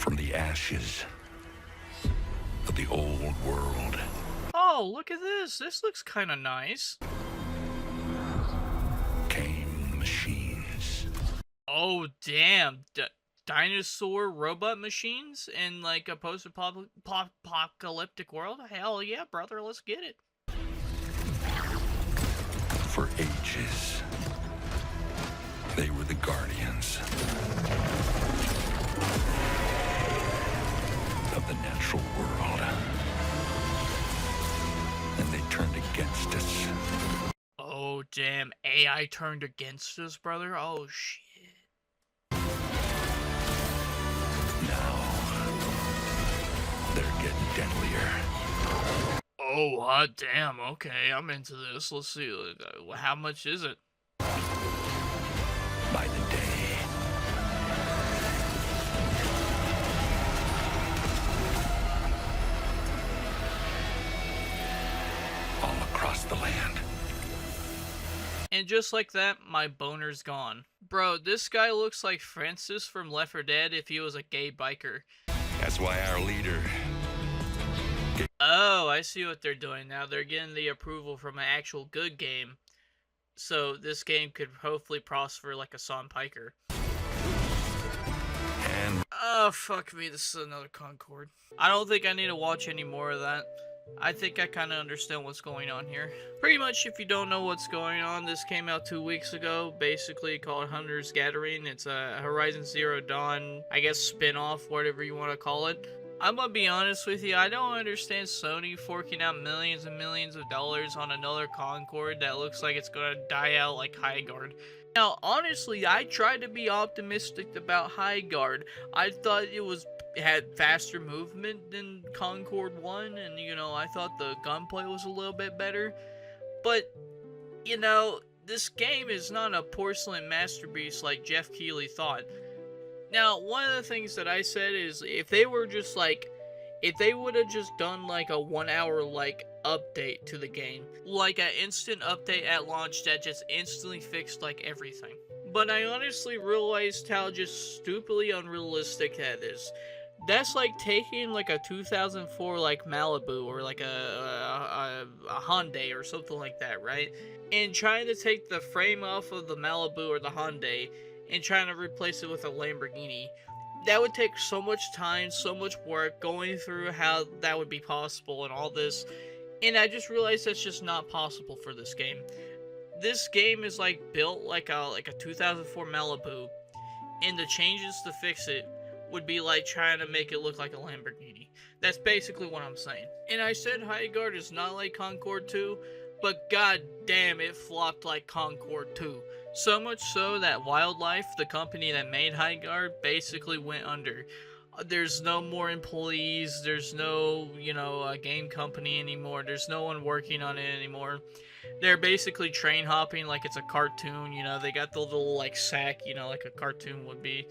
From the ashes of the old world Oh, look at this. This looks kind of nice. came the machines. Oh, damn. Dinosaur robot machines in like a post-apocalyptic world? Hell yeah, brother. Let's get it. For ages, they were the guardians of the natural world. And they turned against us. Oh, damn. AI turned against us, brother? Oh, shit. Now, they're getting deadlier. Oh, hot damn. Okay, I'm into this. Let's see. How much is it? By the day. All across the land. And just like that, my boner's gone. Bro, this guy looks like Francis from Left 4 Dead if he was a gay biker. That's why our leader. Oh, I see what they're doing now. They're getting the approval from an actual good game. So this game could hopefully prosper like a Son Piker. And Oh, fuck me. This is another Concord. I don't think I need to watch any more of that. I think I kind of understand what's going on here. Pretty much, if you don't know what's going on, this came out 2 weeks ago, basically called Hunter's Gathering. It's a Horizon Zero Dawn, I guess, spin-off, whatever you want to call it. I'm gonna be honest with you, I don't understand Sony forking out millions and millions of dollars on another Concord that looks like it's gonna die out like Highguard. Now, honestly, I tried to be optimistic about Highguard. I thought it had faster movement than Concord 1, and you know, I thought the gunplay was a little bit better. But, you know, this game is not a porcelain masterpiece like Jeff Keighley thought. Now, one of the things that I said is if they would have just done like a 1 hour like update to the game, like an instant update at launch that just instantly fixed like everything. But I honestly realized how just stupidly unrealistic that is. That's like taking like a 2004 like Malibu or like a Hyundai or something like that, right? And trying to take the frame off of the Malibu or the Hyundai and trying to replace it with a Lamborghini. That would take so much time, so much work, going through how that would be possible and all this. And I just realized that's just not possible for this game. This game is like built like a 2004 Malibu, and the changes to fix it would be like trying to make it look like a Lamborghini. That's basically what I'm saying. And I said Highguard is not like Concord 2, but god damn, it flopped like Concord 2. So much so that Wildlife, the company that made Highguard, basically went under. There's no more employees, there's no, game company anymore, there's no one working on it anymore. They're basically train hopping like it's a cartoon, they got the little, like, sack, like a cartoon would be.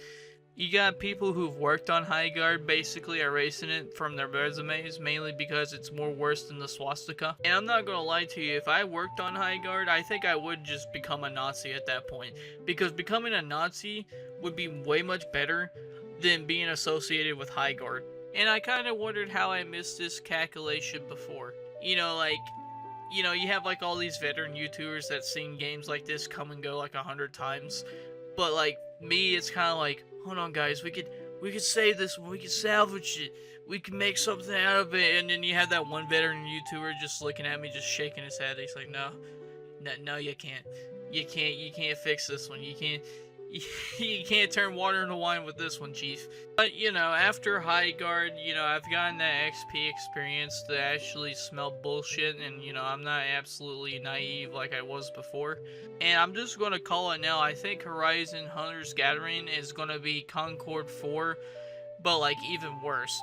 You got people who've worked on Highguard basically erasing it from their resumes, mainly because it's more worse than the swastika. And I'm not gonna lie to you, if I worked on Highguard, I think I would just become a Nazi at that point. Because becoming a Nazi would be way much better than being associated with Highguard. And I kind of wondered how I missed this calculation before. You have like all these veteran YouTubers that seen games like this come and go like 100 times. But like me, it's kind of like, hold on guys, we could save this one, we could salvage it, we can make something out of it. And then you have that one veteran YouTuber just looking at me, just shaking his head. He's like, no, you can't fix this one. You can't turn water into wine with this one, chief. But, after Highguard, I've gotten that XP experience to actually smell bullshit, and, I'm not absolutely naive like I was before. And I'm just gonna call it now. I think Horizon Hunter's Gathering is gonna be Concord 4, but, like, even worse.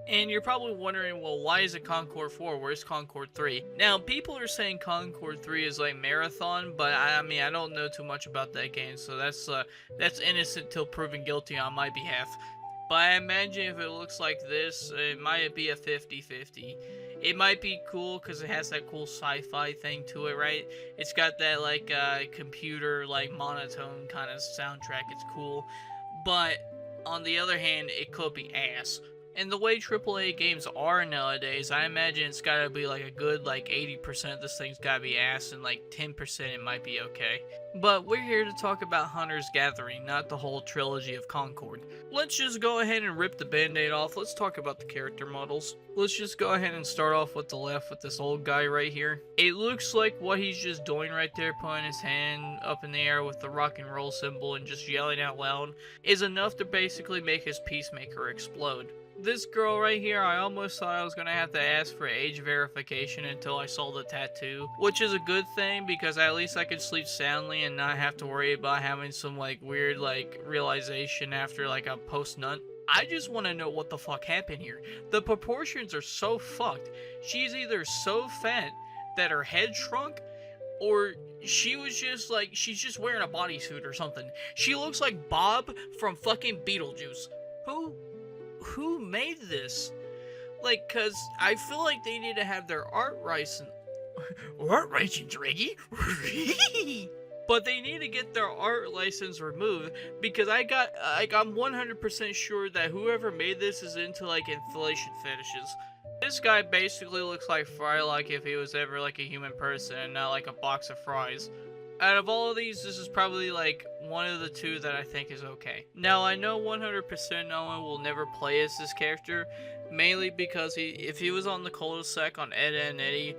And you're probably wondering, well, why is it Concord 4? Where's Concord 3? Now, people are saying Concord 3 is like Marathon, but I mean, I don't know too much about that game, so that's innocent till proven guilty on my behalf. But I imagine if it looks like this, it might be a 50-50. It might be cool because it has that cool sci-fi thing to it, right? It's got that, like, computer, like, monotone kind of soundtrack. It's cool. But On the other hand, it could be ass. And the way AAA games are nowadays, I imagine it's gotta be like a good 80% of this thing's gotta be ass, and 10% it might be okay. But we're here to talk about Hunter's Gathering, not the whole trilogy of Concord. Let's just go ahead and rip the band-aid off. Let's talk about the character models. Let's just go ahead and start off with the left with this old guy right here. It looks like what he's just doing right there, putting his hand up in the air with the rock and roll symbol and just yelling out loud, is enough to basically make his Peacemaker explode. This girl right here, I almost thought I was going to have to ask for age verification until I saw the tattoo. Which is a good thing, because at least I could sleep soundly and not have to worry about having some weird realization after a post-nut. I just want to know what the fuck happened here. The proportions are so fucked. She's either so fat that her head shrunk, or she was just she's just wearing a bodysuit or something. She looks like Bob from fucking Beetlejuice. Who made this? Cause I feel like they need to have their art license. Art license, Reggie? But they need to get their art license removed, because I'm 100% sure that whoever made this is into inflation fetishes. This guy basically looks like Fry, if he was ever a human person and not a box of fries. Out of all of these, this is probably one of the two that I think is okay. Now, I know 100% no one will never play as this character, mainly because if he was on the cul-de-sac on Ed, Edd and Eddy,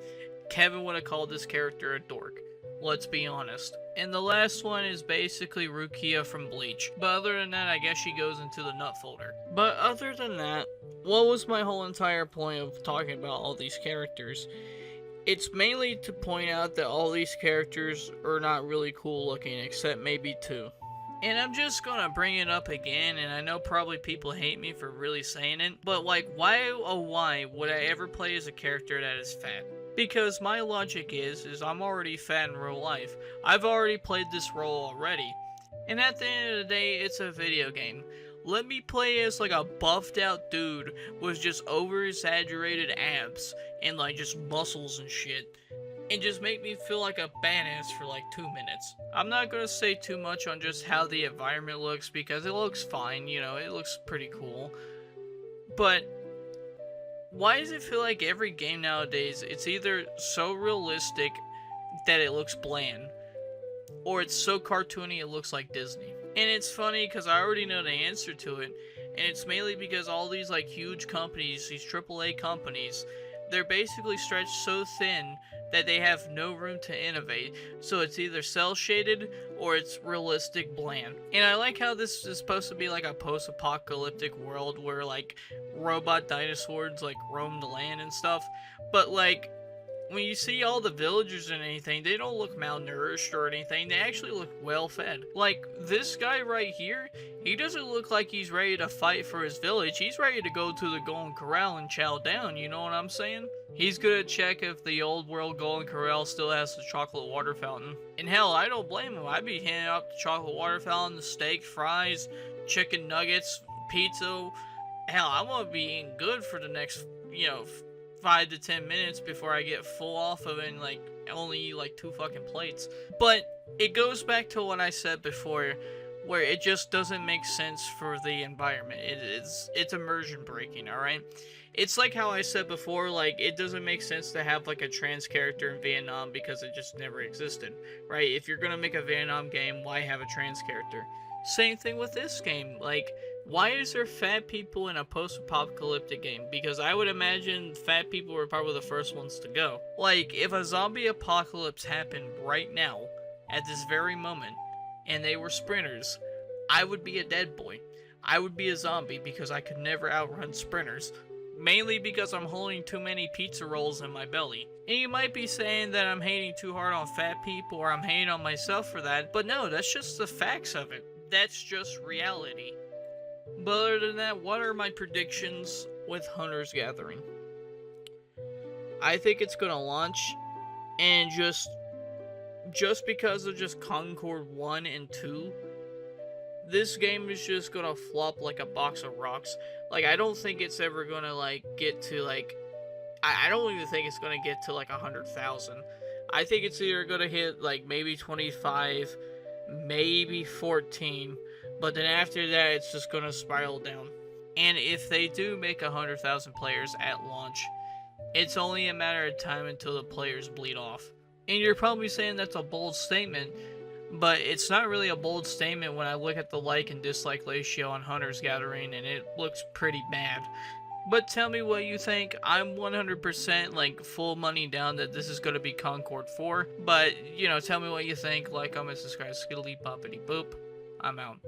Kevin would have called this character a dork. Let's be honest. And the last one is basically Rukia from Bleach. But other than that, I guess she goes into the nut folder. But other than that, what was my whole entire point of talking about all these characters? It's mainly to point out that all these characters are not really cool looking, except maybe two. And I'm just gonna bring it up again, and I know probably people hate me for really saying it, but why would I ever play as a character that is fat? Because my logic is I'm already fat in real life. I've already played this role already. And at the end of the day, it's a video game. Let me play as a buffed out dude with just over exaggerated abs and just muscles and shit, and just make me feel like a badass for 2 minutes. I'm not gonna say too much on just how the environment looks, because it looks fine, it looks pretty cool. But why does it feel like every game nowadays, it's either so realistic that it looks bland, or it's so cartoony it looks like Disney? And it's funny because I already know the answer to it, and it's mainly because all these huge companies, these AAA companies, they're basically stretched so thin that they have no room to innovate. So it's either cel shaded or it's realistic bland. And I like how this is supposed to be a post-apocalyptic world where robot dinosaurs roam the land and stuff, but when you see all the villagers and anything, they don't look malnourished or anything. They actually look well fed. This guy right here, he doesn't look like he's ready to fight for his village. He's ready to go to the Golden Corral and chow down, you know what I'm saying? He's gonna check if the old world Golden Corral still has the chocolate water fountain. And hell, I don't blame him. I'd be handing out the chocolate water fountain, the steak, fries, chicken nuggets, pizza. Hell, I'm gonna be eating good for the next, 5 to 10 minutes before I get full off of it and only eat 2 fucking plates. But it goes back to what I said before, where it just doesn't make sense for the environment. It's immersion breaking, alright? It's how I said before, it doesn't make sense to have a trans character in Vietnam because it just never existed, right? If you're gonna make a Vietnam game, why have a trans character? Same thing with this game. Why is there fat people in a post-apocalyptic game? Because I would imagine fat people were probably the first ones to go. If a zombie apocalypse happened right now, at this very moment, and they were sprinters, I would be a dead boy. I would be a zombie because I could never outrun sprinters. Mainly because I'm holding too many pizza rolls in my belly. And you might be saying that I'm hating too hard on fat people, or I'm hating on myself for that, but no, that's just the facts of it. That's just reality. But other than that, what are my predictions with Hunter's Gathering? I think it's gonna launch, and just because of just Concord 1 and 2, this game is just gonna flop like a box of rocks. I don't think it's ever gonna get to I don't even think it's gonna get to 100,000. I think it's either gonna hit maybe 25, maybe 14, But then after that, it's just gonna spiral down. And if they do make 100,000 players at launch, it's only a matter of time until the players bleed off. And you're probably saying that's a bold statement, but it's not really a bold statement when I look at the like and dislike ratio on Hunter's Gathering, and it looks pretty bad. But tell me what you think. I'm 100% like full money down that this is going to be Concord 4. But, you know, tell me what you think. Like, comment, subscribe, skiddly boppity boop. I'm out.